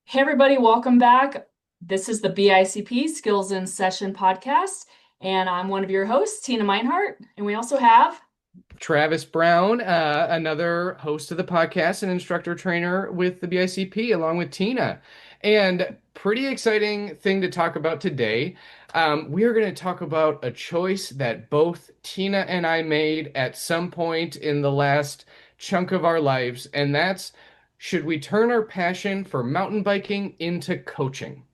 Hey, everybody, welcome back. This is the BICP Skills in Session podcast, and I'm one of your hosts, Tina Meinhardt. And we also have, Travis Brown, another host of the podcast and instructor trainer with the BICP, along with Tina. And pretty exciting thing to talk about today. We are going to talk about a choice that both Tina and I made at some point in the last chunk of our lives, and that's should we turn our passion for mountain biking into coaching?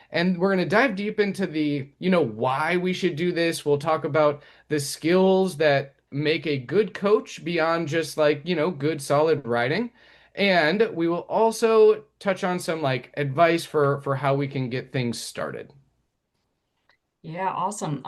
And we're going to dive deep into why we should do this. We'll talk about the skills that make a good coach beyond just good solid riding. And we will also touch on some advice for how we can get things started. yeah, awesome.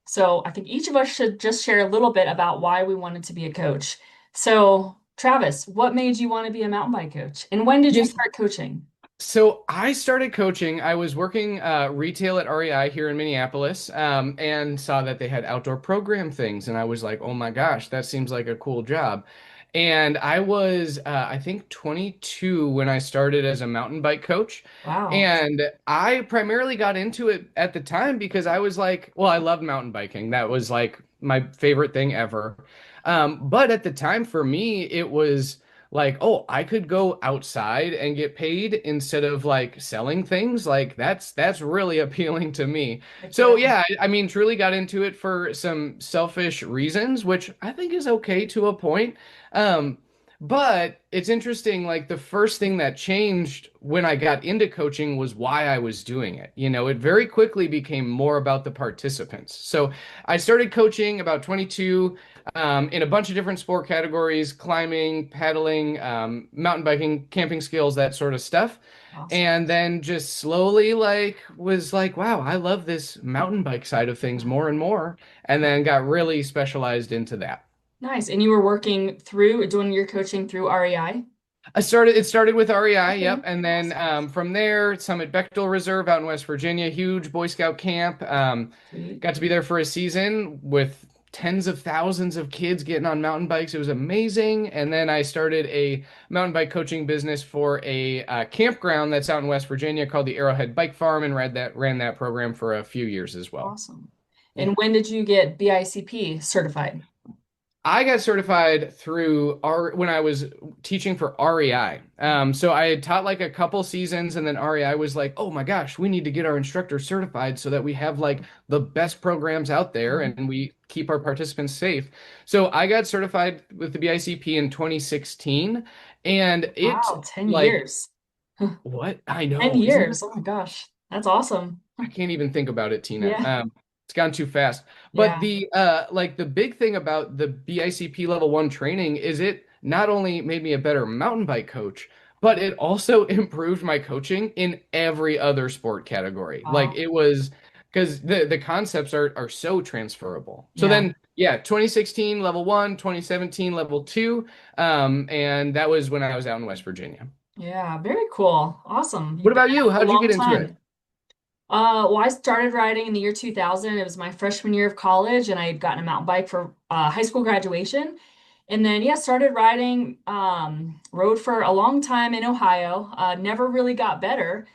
So I think each of us should just share a little bit about why we wanted to be a coach. So, Travis, what made you want to be a mountain bike coach? And when did you You, start coaching? So I started coaching. I was working retail at REI here in Minneapolis, and saw that they had outdoor program things, and I was like, "Oh my gosh, that seems like a cool job." And I was, I think, 22 when I started as a mountain bike coach, Wow. and I primarily got into it at the time because I was like, well, I loved mountain biking. That was like my favorite thing ever. But at the time, for me, it was like, oh, I could go outside and get paid instead of like selling things. Like that's really appealing to me. Heck So yeah. yeah, I mean, truly got into it for some selfish reasons, which I think is okay to a point. Um, but it's interesting, like the first thing that changed when I got into coaching was why I was doing it. It very quickly became more about the participants. So I started coaching about 22 in a bunch of different sport categories: climbing, paddling, mountain biking, camping skills, that sort of stuff. Awesome. And then just slowly, was like, wow, I love this mountain bike side of things more and more. And then got really specialized into that. Nice. And you were working through doing your coaching through REI? It started with REI, Okay. yep. And then Awesome. from there, Summit Bechtel Reserve out in West Virginia, huge Boy Scout camp. Sweet. Got to be there for a season with tens of thousands of kids getting on mountain bikes. It was amazing. And then I started a mountain bike coaching business for a campground that's out in West Virginia called the Arrowhead Bike Farm, and ran that program for a few years as well. Awesome. Yeah. And when did you get BICP certified? I got certified through when I was teaching for REI. So I had taught like a couple seasons, and then REI was like, "Oh my gosh, we need to get our instructors certified so that we have like the best programs out there Mhm. and we keep our participants safe." So I got certified with the BICP in 2016, and it Wow, 10 like years. what I 10 know, isn't it? years. Oh my gosh. That's awesome. I can't even think about it, Tina. Yeah. It's gone too fast. But Yeah. the big thing about the BICP level 1 training is it not only made me a better mountain bike coach, but it also improved my coaching in every other sport category. Like Wow. it was because the concepts are so transferable. So Yeah. then yeah, 2016 level 1, 2017 level 2, and that was when I was out in West Virginia. Yeah. Very cool. Awesome. What You've been about at you? it a How'd you long get into it? time. Well, I started riding in the year 2000. It was my freshman year of college, and I had gotten a mountain bike for high school graduation. And then, yeah, started riding, rode for a long time in Ohio. Never really got better.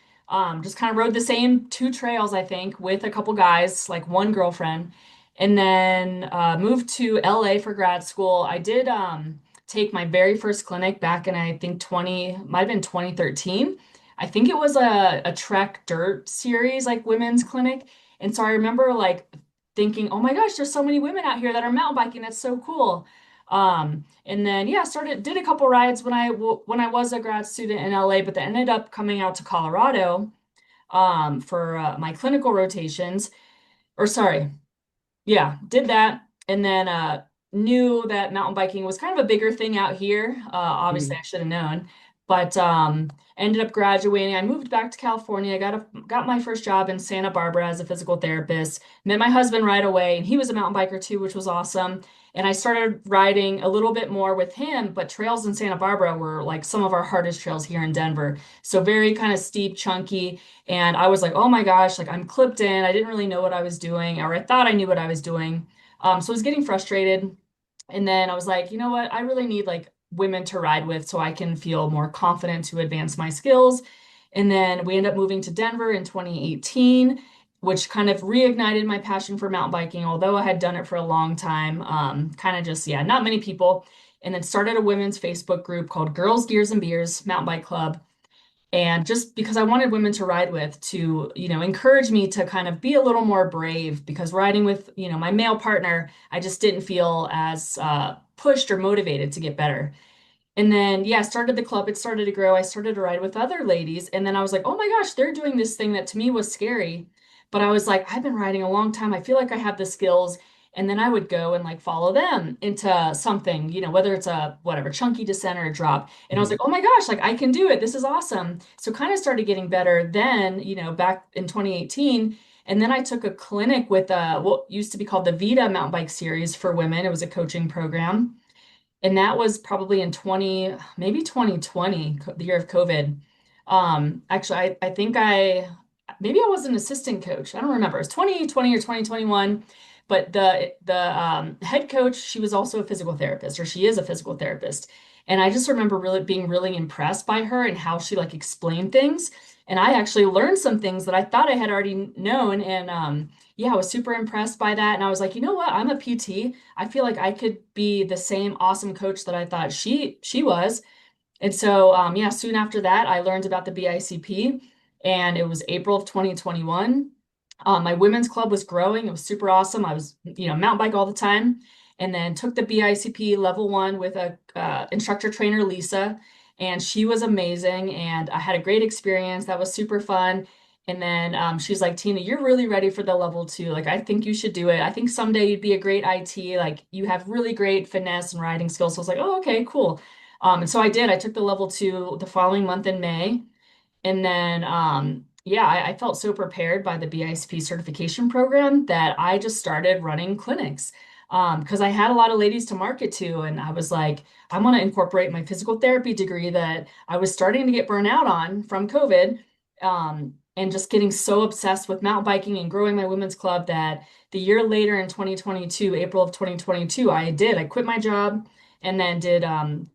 Just kind of rode the same two trails, I think, with a couple guys, like one girlfriend. And then moved to LA for grad school. I did take my very first clinic back in, I think, might have been 2013. I think it was a Trek Dirt series, like women's clinic. And so I remember like thinking, oh my gosh, there's so many women out here that are mountain biking. That's so cool. And then yeah, did a couple rides when I was a grad student in LA, but then ended up coming out to Colorado for my clinical rotations. Or sorry, yeah, did that, and then knew that mountain biking was kind of a bigger thing out here. Obviously, I should have known, but ended up graduating. I moved back to California. Got my first job in Santa Barbara as a physical therapist. Met my husband right away, and he was a mountain biker too, which was awesome. And I started riding a little bit more with him, but trails in Santa Barbara were like some of our hardest trails here in Denver. So very kind of steep, chunky. And I was like, oh my gosh, like I'm clipped in. I didn't really know what I was doing, or I thought I knew what I was doing. So I was getting frustrated. And then I was like, you know what? I really need like women to ride with so I can feel more confident to advance my skills. And then we ended up moving to Denver in 2018, which kind of reignited my passion for mountain biking, although I had done it for a long time. Kind of just, yeah, not many people. And then started a women's Facebook group called Girls, Gears, and Beers Mountain Bike Club. And just because I wanted women to ride with to, encourage me to kind of be a little more brave because riding with, my male partner, I just didn't feel as pushed or motivated to get better. And then, yeah, I started the club. It started to grow. I started to ride with other ladies. And then I was like, oh my gosh, they're doing this thing that to me was scary. But I was like, I've been riding a long time. I feel like I have the skills. And then I would go and like follow them into something, whether it's a whatever chunky descent or a drop. And I was Mhm. like, oh my gosh, like I can do it. This is awesome. So kind of started getting better then, back in 2018. And then I took a clinic with what used to be called the Vita Mountain Bike Series for women. It was a coaching program. And that was probably in 20, maybe 2020, the year of COVID. Actually, I think maybe I was an assistant coach. I don't remember. It was 2020 or 2021. But the head coach, she was also a physical therapist, or she is a physical therapist. And I just remember really being really impressed by her and how she like explained things. And I actually learned some things that I thought I had already known. And yeah, I was super impressed by that. And I was like, you know what? I'm a PT. I feel like I could be the same awesome coach that I thought she was. And so, yeah, soon after that, I learned about the BICP, and it was April of 2021. My women's club was growing. It was super awesome. I was, mountain bike all the time, and then took the BICP level one with a instructor trainer, Lisa, and she was amazing. And I had a great experience. That was super fun. And then she's like, Tina, you're really ready for the level two. Like, I think you should do it. I think someday you'd be a great IT. Like, you have really great finesse and riding skills. So I was like, oh, okay, cool. And so I did. I took the level two the following month in May. And then, yeah, I felt so prepared by the BISP certification program that I just started running clinics because I had a lot of ladies to market to. And I was like, I want to incorporate my physical therapy degree that I was starting to get burnt out on from COVID. And just getting so obsessed with mountain biking and growing my women's club that the year later in 2022, April of 2022, I quit my job and then did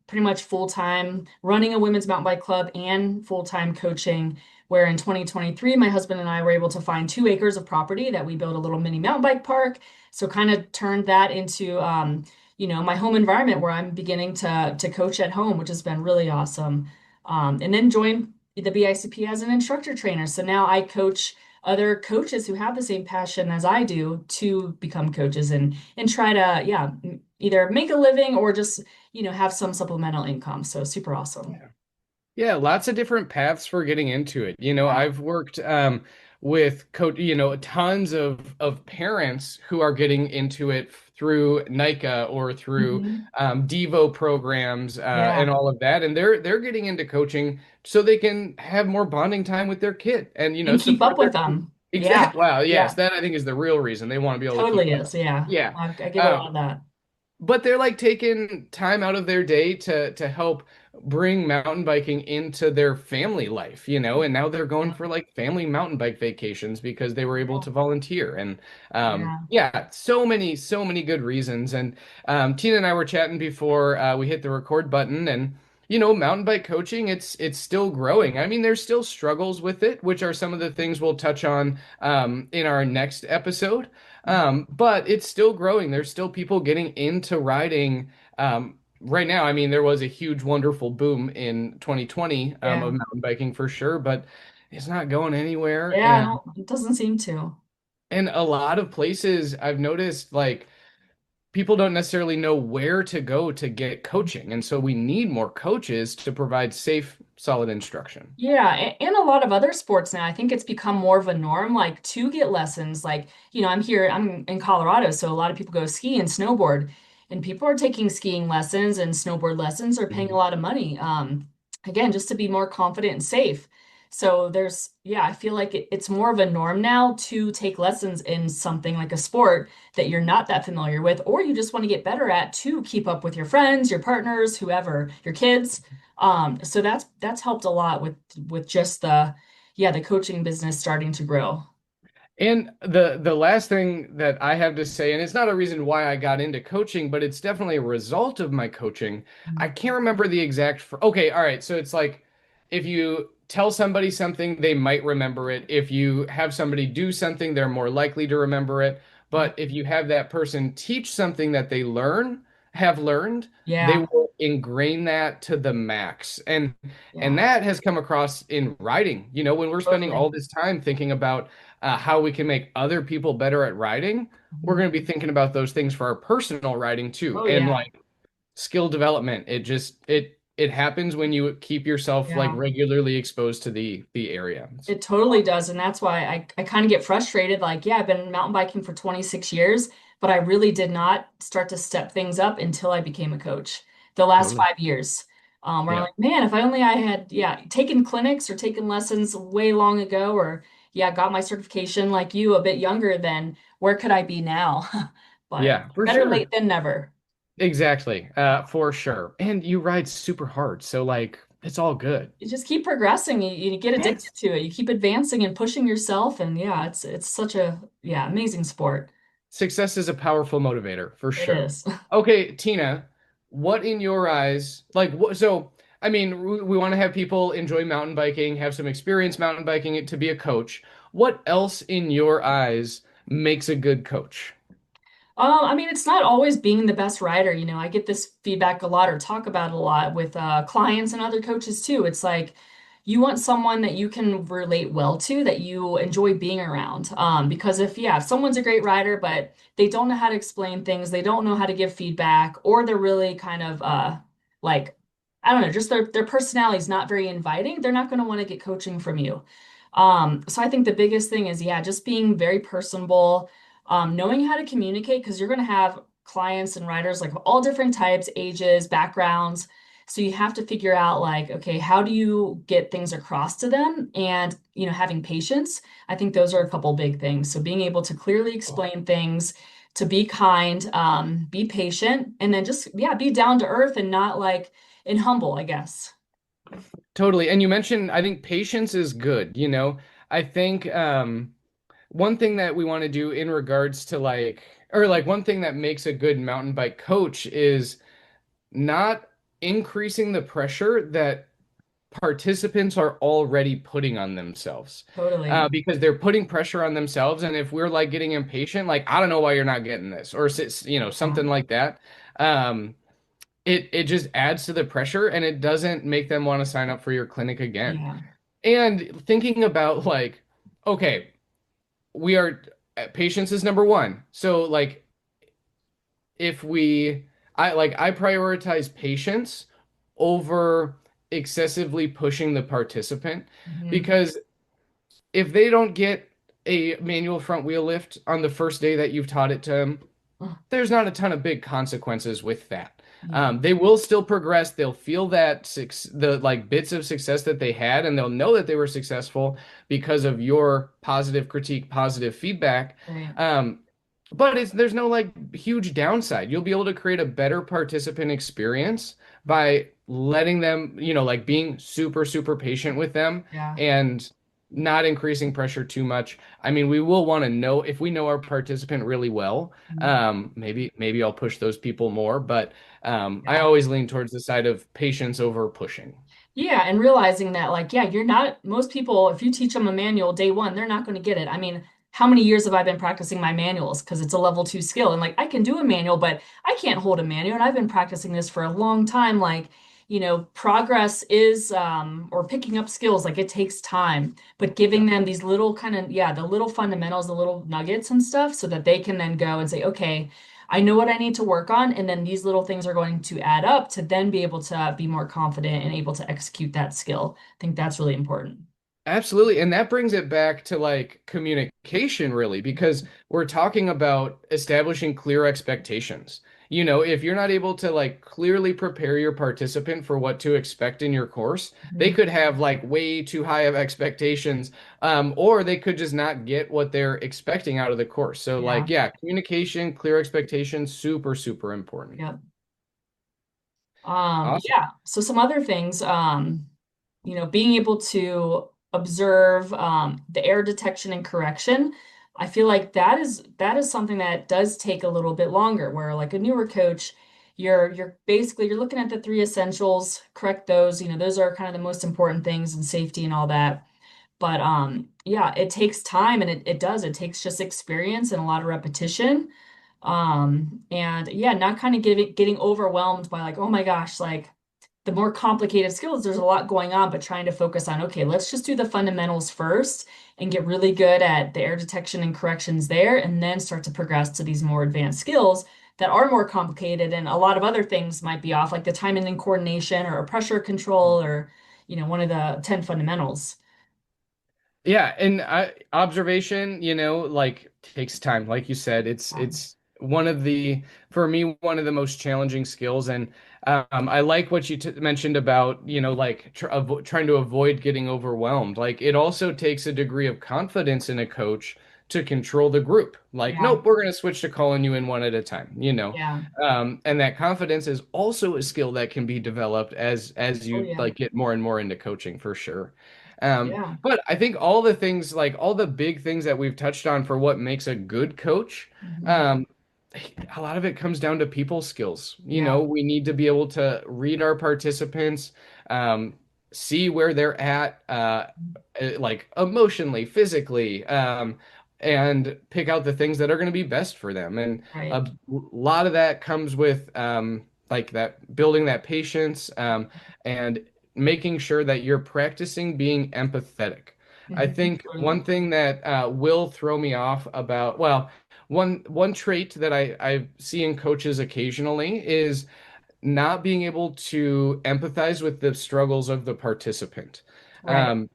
pretty much full time running a women's mountain bike club and full time coaching. Where in 2023, my husband and I were able to find 2 acres of property that we built a little mini mountain bike park. So kind of turned that into my home environment where I'm beginning to coach at home, which has been really awesome. And then joined the BICP as an instructor trainer. So now I coach other coaches who have the same passion as I do to become coaches and try to yeah either make a living or just have some supplemental income. So super awesome. Yeah, lots of different paths for getting into it. Yeah. I've worked with tons of parents who are getting into it through NICA or through Hmm. Devo programs and Yeah. all of that, and they're getting into coaching so they can have more bonding time with their kid and And keep support up their with them. Yeah. exact. Wow, yes, Yeah. that I think is the real reason they want to be able to keep Totally up. is. Yeah. Yeah. I get a lot Um, of that. but they're like taking time out of their day to help bring mountain biking into their family life, and now they're going Yeah. for like family mountain bike vacations because they were able Yeah. to volunteer. And Yeah. yeah, so many good reasons. And Tina and I were chatting before we hit the record button, and mountain bike coaching, it's still growing. I mean, there's still struggles with it, which are some of the things we'll touch on in our next episode. But it's still growing. There's still people getting into riding. Right now, I mean, there was a huge, wonderful boom in 2020 of Yeah. mountain biking for sure, but it's not going anywhere. Yeah. No, it doesn't seem to. And a lot of places I've noticed, like, people don't necessarily know where to go to get coaching. And so we need more coaches to provide safe, solid instruction. Yeah, and a lot of other sports now, I think it's become more of a norm, like to get lessons. Like, I'm in Colorado, so a lot of people go ski and snowboard, and people are taking skiing lessons and snowboard lessons are paying a Mhm. lot of money. Again, just to be more confident and safe. So yeah, I feel like it's more of a norm now to take lessons in something like a sport that you're not that familiar with, or you just want to get better at to keep up with your friends, your partners, whoever, your kids. So that's helped a lot with just the coaching business starting to grow. And the last thing that I have to say, and it's not a reason why I got into coaching, but it's definitely a result of my coaching. I can't remember the exact. Okay, all right. So it's like if you tell somebody something, they might remember it. If you have somebody do something, they're more likely to remember it. Mhm. But if you have that person teach something that they have learned, they Yeah, will ingrain that to the max. And yeah, that has come across in writing. When we're spending totally. all this time thinking about how we can make other people better at writing, we're Mhm. going to be thinking about those things for our personal writing too. Oh And yeah, like skill development, it happens when you keep yourself like yeah. regularly exposed to the area. It's It totally does. And that's why I kind of get frustrated. Like, yeah, I've been mountain biking for 26 years, but I really did not start to step things up until I became a coach the last totally. 5 years. Where I'm Yeah. like, man, if I only I had, yeah, taken clinics or taken lessons way long ago, or yeah, got my certification like you a bit younger, then where could I be now? But Yeah, for better late sure. than never. Exactly. For sure. And you ride super hard, so like it's all good. You just keep progressing. You get Man, addicted to it. You keep advancing and pushing yourself. And yeah, it's such a yeah, amazing sport. success is a powerful motivator for It sure. is. Okay, Tina, what in your eyes, like what, so I mean, we want to have people enjoy mountain biking, have some experience mountain biking to be a coach. What else in your eyes makes a good coach? I mean, it's not always being the best rider. I get this feedback a lot or talk about it a lot with clients and other coaches too. It's like you want someone that you can relate well to, that you enjoy being around. Because if someone's a great rider, but they don't know how to explain things, they don't know how to give feedback, or they're really kind of like, I don't know, just their personality is not very inviting, they're not going to want to get coaching from you. So I think the biggest thing is, yeah, just being very personable, knowing how to communicate because you're going to have clients and writers like of all different types, ages, backgrounds. So you have to figure out like, okay, how do you get things across to them? And, having patience. I think those are a couple big things. So being able to clearly explain things, to be kind, be patient, and then just, yeah, be down to earth and not like and humble, I guess. Totally. And you mentioned, I think patience is good. I think one thing that we want to do in regards to like one thing that makes a good mountain bike coach is not increasing the pressure that participants are already putting on themselves. Totally. Because they're putting pressure on themselves. And if we're like getting impatient, like, I don't know why you're not getting this, or Yeah. something like that. Um, it just adds to the pressure and it doesn't make them want to sign up for your clinic again. Yeah. And thinking about like, okay, we are patience is number one. So like if we I prioritize patience over excessively pushing the participant Hmm. because if they don't get a manual front wheel lift on the first day that you've taught it to them, there's not a ton of big consequences with that. Yeah. They will still progress. They'll feel that the like bits of success that they had, and they'll know that they were successful because of your positive critique, positive feedback. Right. Um, but there's no like huge downside. You'll be able to create a better participant experience by letting them, like being super, super patient with them Yeah. and not increasing pressure too much. I mean, we will want to know if we know our participant really well. Mhm. Maybe I'll push those people more, but I Yeah. always lean towards the side of patience over pushing. Yeah, and realizing that, like, yeah, you're not, most people, if you teach them a manual day one, they're not going to get it. I mean, how many years have I been practicing my manuals? Because it's a level two skill. And like, I can do a manual, but I can't hold a manual. And I've been practicing this for a long time. Like, progress is, or picking up skills, like, it takes time, but Yeah. giving them these little kind of, yeah, the little fundamentals, the little nuggets and stuff so that they can then go and say, okay, I know what I need to work on, and then these little things are going to add up to then be able to be more confident and able to execute that skill. I think that's really important. Absolutely. And that brings it back to like communication, really, because we're talking about establishing clear expectations. If you're not able to like clearly prepare your participant for what to expect in your course, they Mhm. could have like way too high of expectations, or they could just not get what they're expecting out of the course. So, like, Yeah. yeah, communication, clear expectations, super, super important. Yep. Awesome. Yeah. So some other things, being able to observe the error detection and correction. I feel like that is something that does take a little bit longer, where like a newer coach, you're basically you're looking at the three essentials, correct those, those are kind of the most important things and safety and all that. But yeah, it takes time and it takes just experience and a lot of repetition. And yeah, not kind of getting overwhelmed by like, oh my gosh, like the more complicated skills, there's a lot going on, but trying to focus on, okay, let's just do the fundamentals first and get really good at the error detection and corrections there, and then start to progress to these more advanced skills that are more complicated. And a lot of other things might be off, like the timing and coordination or pressure control or, one of the 10 fundamentals. Yeah, and observation, like takes time. Like you said, Um, it's one of the for me one of the most challenging skills. And I like what you t mentioned about, like trying to avoid getting overwhelmed. Like it also takes a degree of confidence in a coach to control the group. Like, yeah. nope, we're going to switch to calling you in one at a time, Yeah. And that confidence is also a skill that can be developed as Oh, you yeah. like get more and more into coaching for sure. Um, Yeah. but I think all the things, like all the big things that we've touched on for what makes a good coach, Hmm. um, a lot of it comes down to people skills. Yeah. We need to be able to read our participants, um, see where they're at, like emotionally, physically, and pick out the things that are going to be best for them. And Right. a lot of that comes with like that building that patience, and making sure that you're practicing being empathetic. I Hmm. think Totally. one thing that will throw me off about, well, one trait that I see in coaches occasionally is not being able to empathize with the struggles of the participant. Right. Um,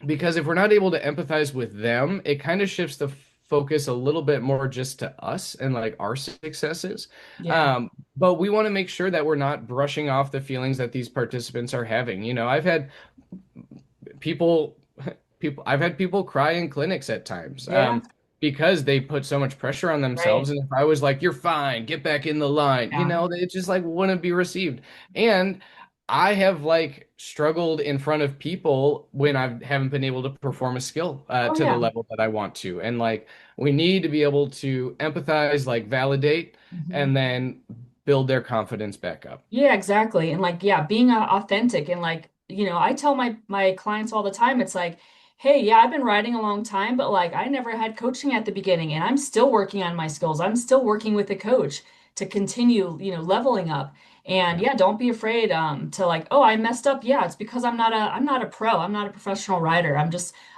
because if we're not able to empathize with them, it kind of shifts the focus a little bit more just to us and like our successes. Yeah. Um, but we want to make sure that we're not brushing off the feelings that these participants are having. I've had people I've had people cry in clinics at times, Yeah. because they put so much pressure on Right. themselves. And if I was like, you're fine, get back in the line, Yeah. it just like wouldn't be received. And I have like struggled in front of people when I haven't been able to perform a skill Oh, to the yeah. level that I want to. And like we need to be able to empathize, like validate, Hmm. and then build their confidence back up. Yeah, exactly. And like, yeah, being authentic and like, I tell my clients all the time, it's like, hey, yeah, I've been writing a long time, but like I never had coaching at the beginning and I'm still working on my skills. I'm still working with a coach to continue, leveling up. And Yeah. yeah, don't be afraid to like, oh, I messed up. Yeah, it's because I'm not a pro. I'm not a professional writer.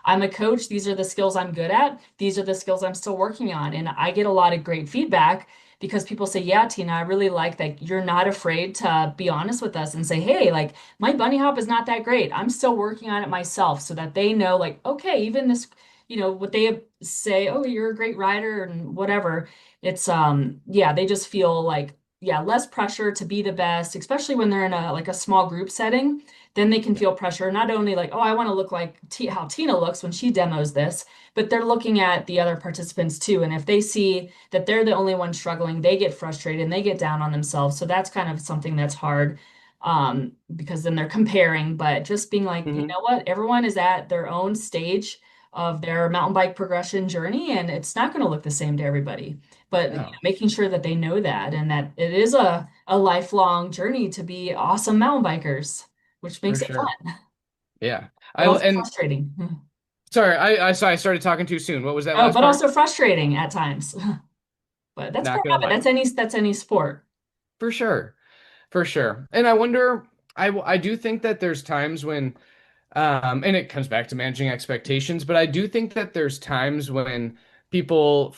I'm a coach. These are the skills I'm good at. These are the skills I'm still working on. And I get a lot of great feedback because people say, yeah, Tina, I really like that you're not afraid to be honest with us and say, hey, like my bunny hop is not that great. I'm still working on it myself so that they know, like, okay, even this, what they say, oh, you're a great writer and whatever. Yeah, they just feel like, yeah, less pressure to be the best, especially when they're in a small group setting. Then they can Yeah. feel pressure, not only like, oh, I want to look like how Tina looks when she demos this, but they're looking at the other participants too. And if they see that they're the only one struggling, they get frustrated and they get down on themselves. So that's kind of something that's hard because then they're comparing, but just being like, you Hmm. know what, everyone is at their own stage of their mountain bike progression journey, and it's not going to look the same to everybody. But No, making sure that they know that and that it is a lifelong journey to be awesome mountain bikers, which for makes it sure. fun, Yeah. but also And frustrating. sorry, I started talking too soon. What was that Oh, last but part? also frustrating at times. But that's Not part gonna of it. lie. That's any sport. For sure. For sure. And I wonder, I do think that there's times when, and it comes back to managing expectations, but I do think that there's times when people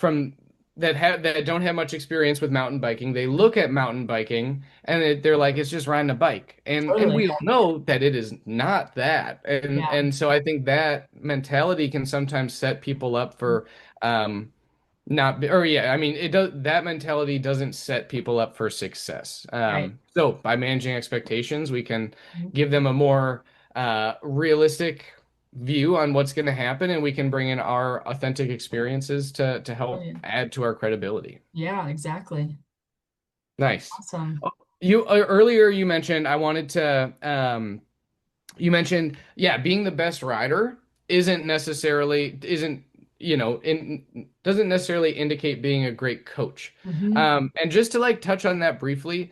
that don't have much experience with mountain biking, they look at mountain biking and they're like, it's just riding a bike. And Totally. we all know that it is not that. And Yeah. and so I think that mentality can sometimes set people up for not or yeah, I mean it does that mentality doesn't set people up for success. Right. So by managing expectations, we can Mhm. give them a more realistic view on what's going to happen, and we can bring in our authentic experiences to help Brilliant. add to our credibility. Yeah, exactly. Nice. Awesome. Oh, you earlier you mentioned I wanted to you mentioned, yeah, being the best rider isn't doesn't necessarily indicate being a great coach. Hmm. And just to like touch on that briefly,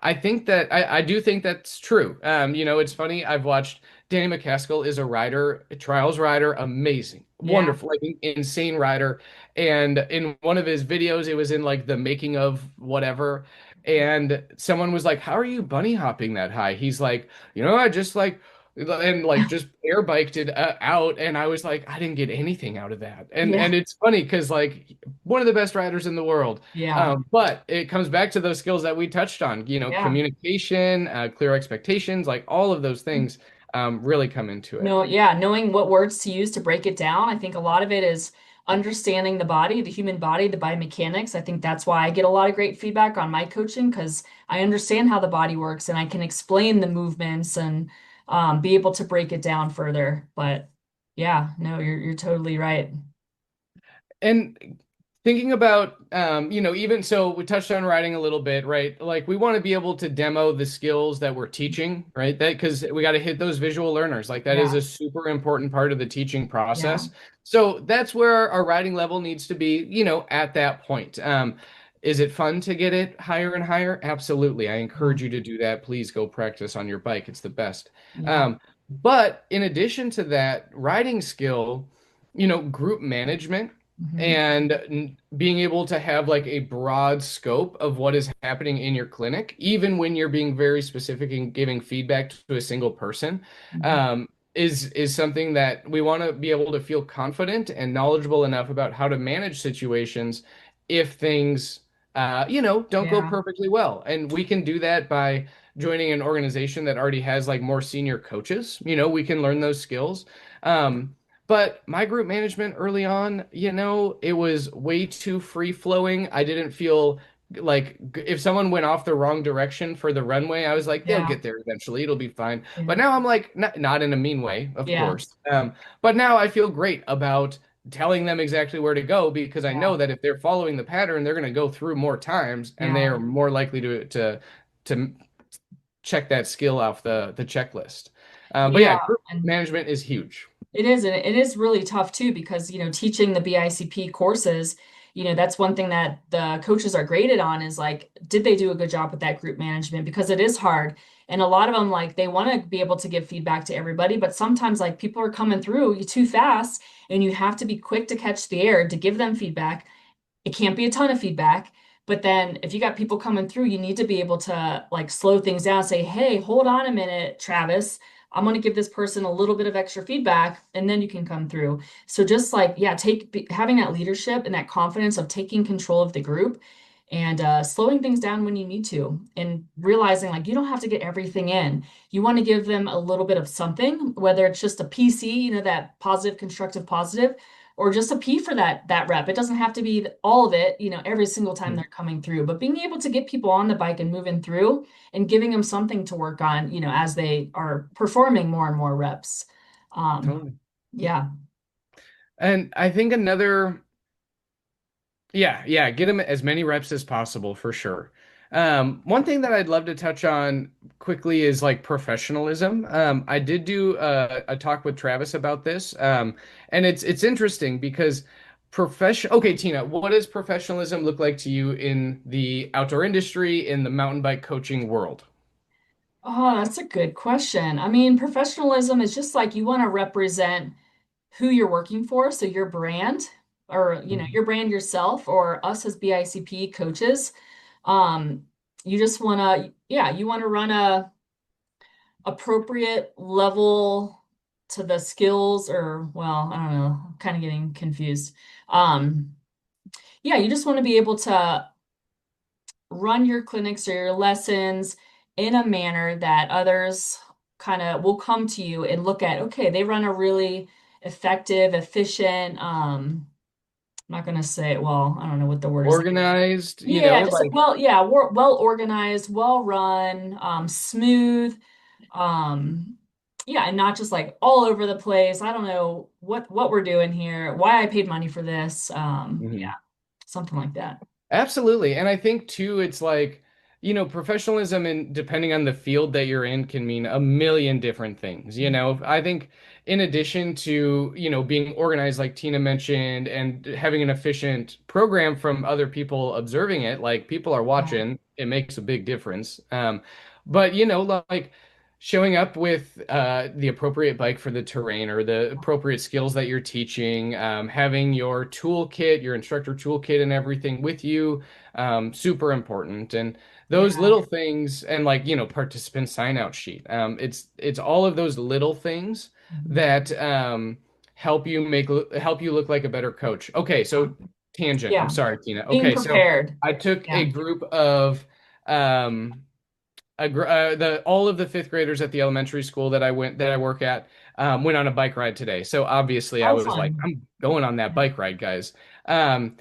I do think that's true. It's funny. I've watched Danny McCaskill is a rider, a trials rider, amazing, Yeah. wonderful, like insane rider. And in one of his videos, it was in like the making of whatever. And someone was like, "How are you bunny hopping that high?" He's like, I just like and like just air biked it out, and I was like, I didn't get anything out of that. And Yeah. it's funny because like one of the best riders in the world. Yeah. But it comes back to those skills that we touched on, Yeah. communication, clear expectations, like all of those things really come into it. No, yeah, knowing what words to use to break it down. I think a lot of it is understanding the body, the human body, the biomechanics. I think that's why I get a lot of great feedback on my coaching because I understand how the body works and I can explain the movements and be able to break it down further. But yeah, no, you're totally right. And thinking about, even so, we touched on writing a little bit, right? Like we want to be able to demo the skills that we're teaching, right? That because we got to hit those visual learners. Like that is Yeah, a super important part of the teaching yeah, process. So that's where our writing level needs to be, at that point. Is it fun to get it higher and higher? Absolutely. I yeah, encourage you to do that. Please go practice on your bike. It's the best. yeah. But in addition to that, writing skill, group management Hmm. and being able to have like a broad scope of what is happening in your clinic, even when you're being very specific and giving feedback to a single person, Hmm. um, is something that we want to be able to feel confident and knowledgeable enough about how to manage situations if things, don't go Yeah, perfectly well. And we can do that by joining an organization that already has like more senior coaches. We can learn those skills. Um, but my group management early on, it was way too free flowing. I didn't feel like if someone went off the wrong direction for the runway, I was like, they'll yeah, get there eventually. It'll be fine. yeah, But now I'm like, not in a mean way, of yeah, course. But now I feel great about telling them exactly where to go because I yeah, know that if they're following the pattern, they're going to go through more times and they yeah, are more likely to check that skill off the checklist. But yeah. yeah, group And management is huge. it is, and it is really tough too, because, teaching the BICP courses, that's one thing that the coaches are graded on is like, did they do a good job with that group management? Because it is hard. And a lot of them, like, they want to be able to give feedback to everybody, but sometimes, like, people are coming through you too fast, and you have to be quick to catch the air to give them feedback. It can't be a ton of feedback, but then if you got people coming through, you need to be able to like slow things down, say, hey, hold on a minute, Travis. I'm going to give this person a little bit of extra feedback and then you can come through. So just like, yeah, having that leadership and that confidence of taking control of the group and slowing things down when you need to and realizing like you don't have to get everything in. You want to give them a little bit of something, whether it's just a PC, that positive, constructive, positive, or just a P for that rep. It doesn't have to be all of it, every single time they're coming through, but being able to get people on the bike and moving through and giving them something to work on, as they are performing more and more reps. Um, Totally. yeah. And I think yeah, get them as many reps as possible for sure. One thing that I'd love to touch on quickly is like professionalism. I did do a talk with Travis about this, and it's interesting because profession. Okay, Tina, what does professionalism look like to you in the outdoor industry, in the mountain bike coaching world? Oh, that's a good question. I mean, professionalism is just like you want to represent who you're working for, so your brand or Mhm. your brand yourself or us as BICP coaches. Um, you just want to, yeah, you want to run a appropriate level to the skills, or well, I don't know, I'm kind of getting confused. Um, yeah, you just want to be able to run your clinics or your lessons in a manner that others kind of will come to you and look at, okay, they run a really effective, efficient, I'm not gonna say, well, I don't know what the word is. Organized, Yeah, just like well, yeah, well organized, well run, smooth, um, yeah, and not just like all over the place. I don't know what we're doing here, why I paid money for this. Yeah, Mhm. something like that. Absolutely. And I think too, it's like professionalism and depending on the field that you're in can mean a million different things. I think in addition to, being organized like Tina mentioned and having an efficient program from other people observing it, like people are Yeah. watching, it makes a big difference. But like showing up with the appropriate bike for the terrain or the appropriate skills that you're teaching, having your toolkit, your instructor toolkit and everything with you, super important. And those Yeah. little things and like participant sign out sheet, it's all of those little things Mhm. that help you look like a better coach. Okay, Yeah. so tangent, I'm Yeah. sorry, Tina. Being Okay, so prepared. I took a Yeah. group of um the all of the fifth graders at the elementary school that I work at, went on a bike ride today. So obviously I Oh, was like, fun. I'm going on that Yeah. bike ride, guys. And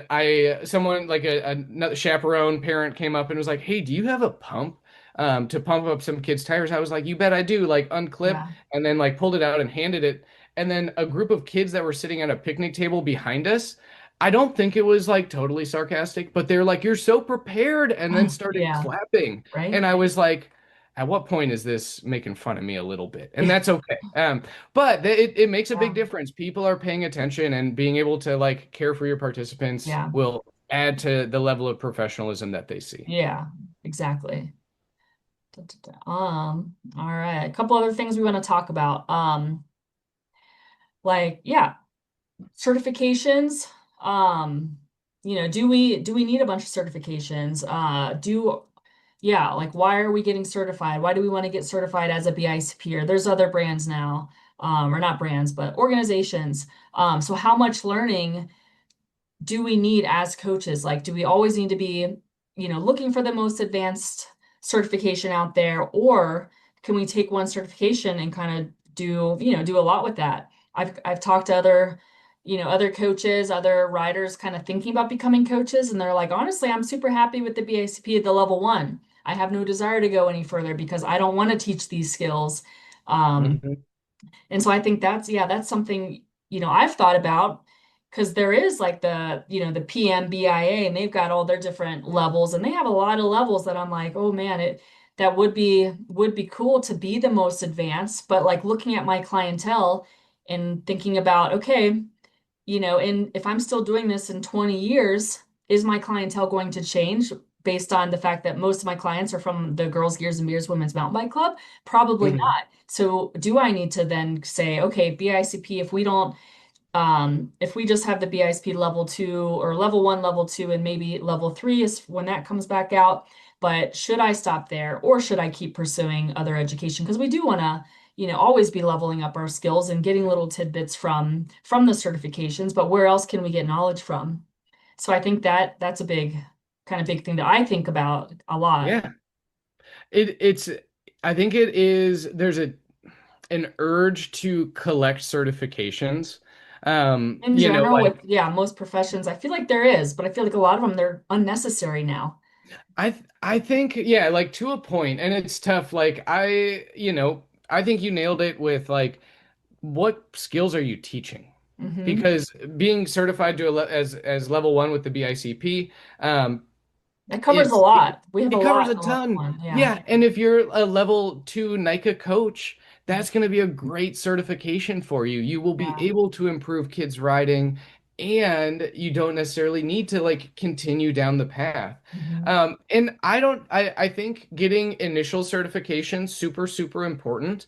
I someone like another chaperone parent came up and was like, "Hey, do you have a pump to pump up some kids' tires?" I was like, "You bet I do." Like unclip Yeah. and then like pulled it out and handed it. And then a group of kids that were sitting at a picnic table behind us, I don't think it was like totally sarcastic, but they're like, "You're so prepared," and then started Yeah. clapping. And Right? I was like, at what point is this making fun of me a little bit? And that's okay. But it makes a big Yeah. difference. People are paying attention and being able to like care for your participants Yeah. will add to the level of professionalism that they see. Yeah. Exactly. Da, da, da. All right. A couple other things we want to talk about. Yeah, certifications. Um, do we need a bunch of certifications? Yeah, like why are we getting certified? Why do we want to get certified as a BICP? Or there's other brands now, or not brands, but organizations. So how much learning do we need as coaches? Like, do we always need to be, looking for the most advanced certification out there, or can we take one certification and kind of do a lot with that? I've talked to other coaches, other riders kind of thinking about becoming coaches, and they're like, honestly, I'm super happy with the BACP at the level one. I have no desire to go any further because I don't want to teach these skills. Um, Mhm. and so I think that's something, I've thought about because there is like the PMBIA and they've got all their different levels and they have a lot of levels that I'm like, oh man, that would be cool to be the most advanced, but like looking at my clientele and thinking about, okay, and if I'm still doing this in 20 years, is my clientele going to change based on the fact that most of my clients are from the Girls, Gears, and Beers Women's Mountain Bike Club? Probably Mhm. not. So do I need to then say, okay, BICP, if we just have the BICP level two or level one, level two, and maybe level three is when that comes back out. But should I stop there or should I keep pursuing other education? Because we do want to, always be leveling up our skills and getting little tidbits from the certifications, but where else can we get knowledge from? So I think that's a big thing that I think about a lot. Yeah. It's I think it is there's an urge to collect certifications. In general, with most professions, I feel like there is, but I feel like a lot of them they're unnecessary now. I think yeah, like to a point, and it's tough. Like I think you nailed it with like what skills are you teaching? Hmm. Because being certified to as level one with the BICP, um, It covers a it's lot. We have a it covers lot a in the level ton. one. Yeah. Yeah, and if you're a level two NICA coach, that's going to be a great certification for you. You will be Yeah. able to improve kids riding, and you don't necessarily need to like continue down the path. Hmm. And I don't. I think getting initial certification super super important.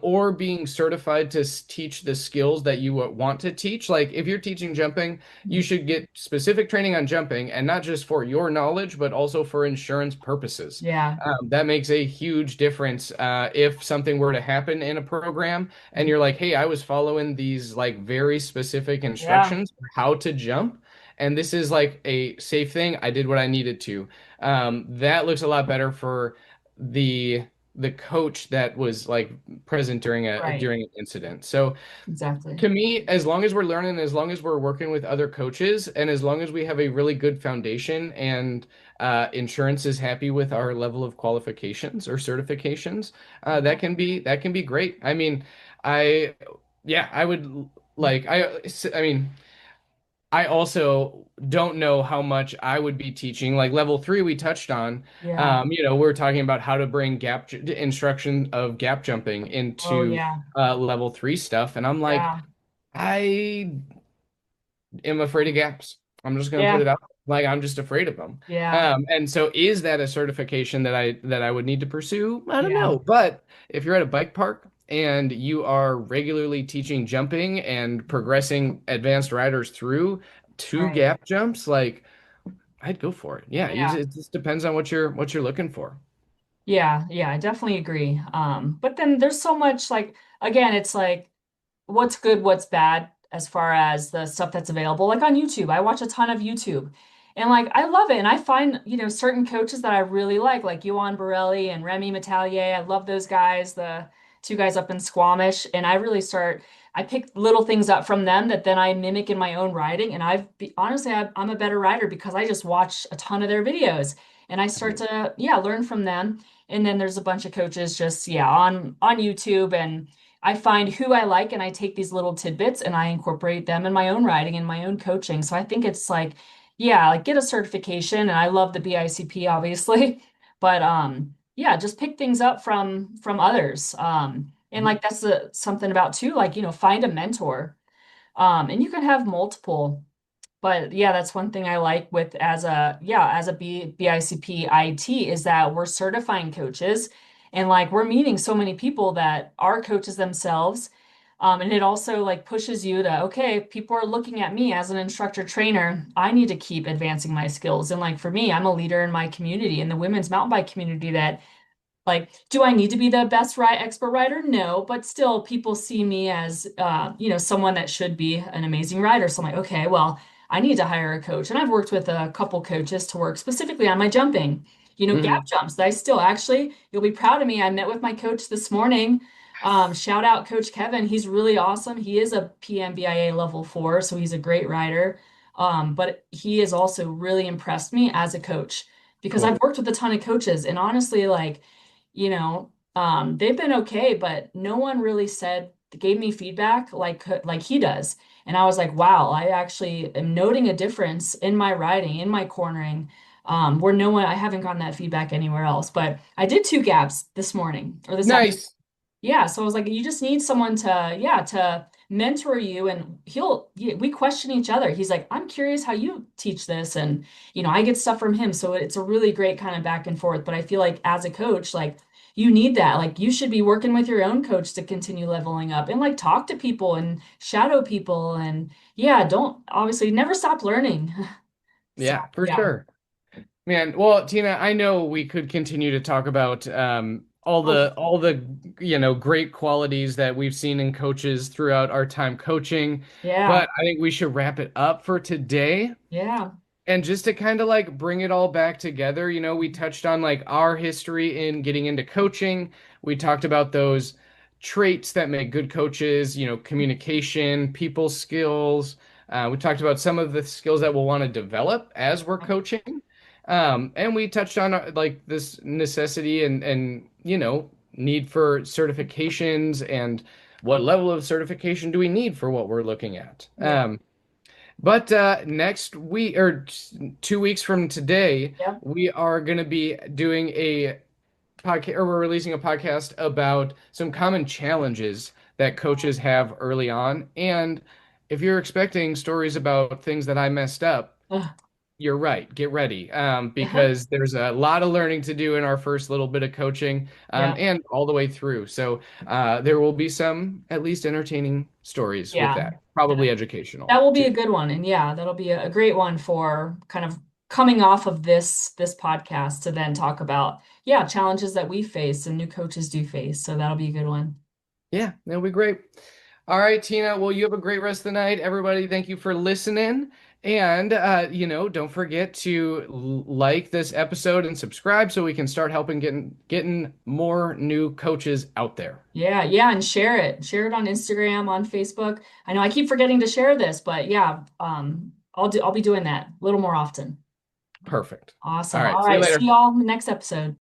Or being certified to teach the skills that you want to teach. Like if you're teaching jumping, you should get specific training on jumping and not just for your knowledge, but also for insurance purposes. Yeah. That makes a huge difference if something were to happen in a program and you're like, hey, I was following these like very specific Yeah. instructions for how to jump. And this is like a safe thing. I did what I needed to. That looks a lot better for the the coach that was like present Right. during an incident. So Exactly. to me, as long as we're learning, as long as we're working with other coaches, and as long as we have a really good foundation and insurance is happy with our level of qualifications or certifications, Yeah. that can be great. I mean, I yeah, I would like I mean. I also don't know how much I would be teaching. Like level three, we touched on. Yeah. We're talking about how to bring instruction of gap jumping Oh, into yeah. level three stuff, and I'm like, Yeah. I am afraid of gaps. I'm just gonna put Yeah. it out. Like I'm just afraid of them. Yeah. And so is that a certification that I would need to pursue? I don't Yeah. know. But if you're at a bike park and you are regularly teaching jumping and progressing advanced riders through two Right. gap jumps, like I'd go for it. Yeah, Yeah. it just depends on what you're looking for. Yeah. Yeah. I definitely agree. But then there's so much like, again, it's like, what's good, what's bad as far as the stuff that's available. Like on YouTube, I watch a ton of YouTube and like I love it. And I find, certain coaches that I really like Yohan Borelli and Remy Metallier. I love those guys, the two guys up in Squamish. And I pick little things up from them that then I mimic in my own riding. And honestly, I'm a better rider because I just watch a ton of their videos and I start to, yeah, learn from them. And then there's a bunch of coaches just, yeah, on YouTube, and I find who I like and I take these little tidbits and I incorporate them in my own writing and my own coaching. So I think it's like, yeah, like get a certification, and I love the BICP obviously, but yeah, just pick things up from others. And Mhm. like that's something about too, like, find a mentor. And you can have multiple. But yeah, that's one thing I like with as a BICP IT is that we're certifying coaches, and like we're meeting so many people that are coaches themselves. And it also like pushes you to, okay, people are looking at me as an instructor trainer. I need to keep advancing my skills. And like for me, I'm a leader in my community, in the women's mountain bike community, that like, do I need to be the best expert writer? No, but still, people see me as, someone that should be an amazing writer. So I'm like, okay, well, I need to hire a coach. And I've worked with a couple coaches to work specifically on my jumping, gap Mhm. jumps. That I still actually, you'll be proud of me. I met with my coach this morning. Shout out Coach Kevin. He's really awesome. He is a PMBIA level 4, so he's a great rider. But he has also really impressed me as a coach because Cool. I've worked with a ton of coaches, and honestly, like, they've been okay, but no one really gave me feedback like he does. And I was like, wow, I actually am noting a difference in my riding, in my cornering, where I haven't gotten that feedback anywhere else. But I did two gaps this morning or this afternoon. Nice. Yeah, so I was like, you just need someone to mentor you, and we question each other. He's like, I'm curious how you teach this, and I get stuff from him, so it's a really great kind of back and forth. But I feel like as a coach, like you need that. Like you should be working with your own coach to continue leveling up, and like talk to people and shadow people, and yeah, don't obviously never stop learning. So Yeah, for yeah. sure. Man, well, Tina, I know we could continue to talk about all Oh, the great qualities that we've seen in coaches throughout our time coaching, yeah. but I think we should wrap it up for today. Yeah. And just to kind of like bring it all back together, we touched on like our history in getting into coaching. We talked about those traits that make good coaches, communication, people skills. We talked about some of the skills that we'll want to develop as we're coaching. And we touched on like this necessity and need for certifications and what level of certification do we need for what we're looking at. Yeah. But next week or 2 weeks from today, Yeah. we are going to be doing a podcast, or we're releasing a podcast about some common challenges that coaches have early on. And if you're expecting stories about things that I messed up, you're right. Get ready, because there's a lot of learning to do in our first little bit of coaching, Yeah. and all the way through. So there will be some at least entertaining stories with Yeah. that, probably educational That will be too. a good one. And yeah, that'll be a great one for kind of coming off of this podcast to then talk about, yeah, challenges that we face and new coaches do face. So that'll be a good one. Yeah, that'll be great. All right, Tina. Well, you have a great rest of the night. Everybody, thank you for listening. And don't forget to like this episode and subscribe so we can start helping getting more new coaches out there. Yeah, yeah, and share it. Share it on Instagram, on Facebook. I know I keep forgetting to share this, but yeah, I'll be doing that a little more often. Perfect. All Awesome. right. All See you right, see later. y'all in the next episode.